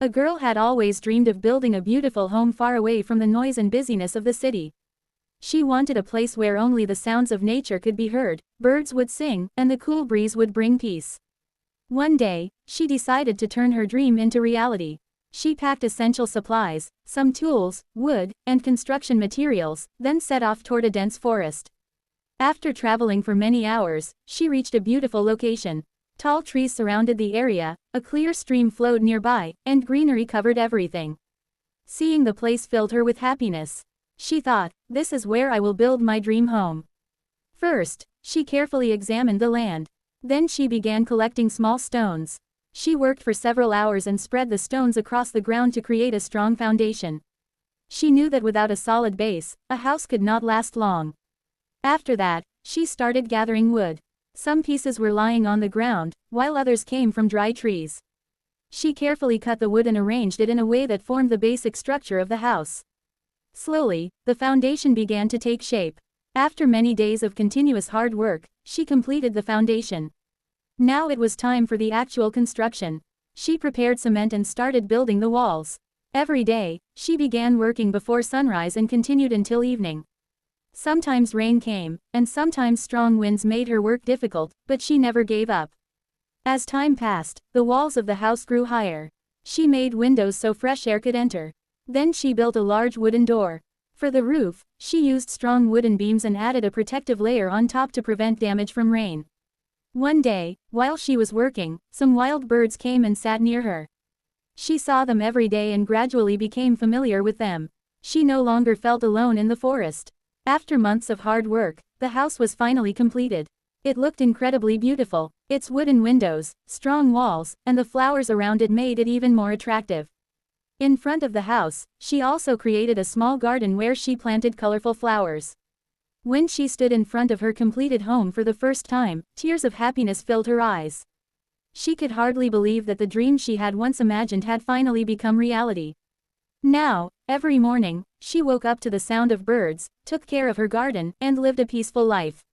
A girl had always dreamed of building a beautiful home far away from the noise and busyness of the city. She wanted a place where only the sounds of nature could be heard, birds would sing, and the cool breeze would bring peace. One day, she decided to turn her dream into reality. She packed essential supplies, some tools, wood, and construction materials, then set off toward a dense forest. After traveling for many hours, she reached a beautiful location. Tall trees surrounded the area, a clear stream flowed nearby, and greenery covered everything. Seeing the place filled her with happiness. She thought, this is where I will build my dream home. First, she carefully examined the land. Then she began collecting small stones. She worked for several hours and spread the stones across the ground to create a strong foundation. She knew that without a solid base, a house could not last long. After that, she started gathering wood. Some pieces were lying on the ground, while others came from dry trees. She carefully cut the wood and arranged it in a way that formed the basic structure of the house. Slowly, the foundation began to take shape. After many days of continuous hard work, she completed the foundation. Now it was time for the actual construction. She prepared cement and started building the walls. Every day, she began working before sunrise and continued until evening. Sometimes rain came, and sometimes strong winds made her work difficult, but she never gave up. As time passed, the walls of the house grew higher. She made windows so fresh air could enter. Then she built a large wooden door. For the roof, she used strong wooden beams and added a protective layer on top to prevent damage from rain. One day, while she was working, some wild birds came and sat near her. She saw them every day and gradually became familiar with them. She no longer felt alone in the forest. After months of hard work, the house was finally completed. It looked incredibly beautiful. Its wooden windows, strong walls, and the flowers around it made it even more attractive. In front of the house, she also created a small garden where she planted colorful flowers. When she stood in front of her completed home for the first time, tears of happiness filled her eyes. She could hardly believe that the dream she had once imagined had finally become reality. Now, every morning, she woke up to the sound of birds, took care of her garden, and lived a peaceful life.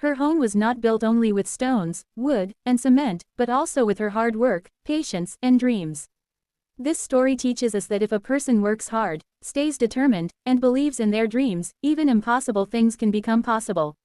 Her home was not built only with stones, wood, and cement, but also with her hard work, patience, and dreams. This story teaches us that if a person works hard, stays determined, and believes in their dreams, even impossible things can become possible.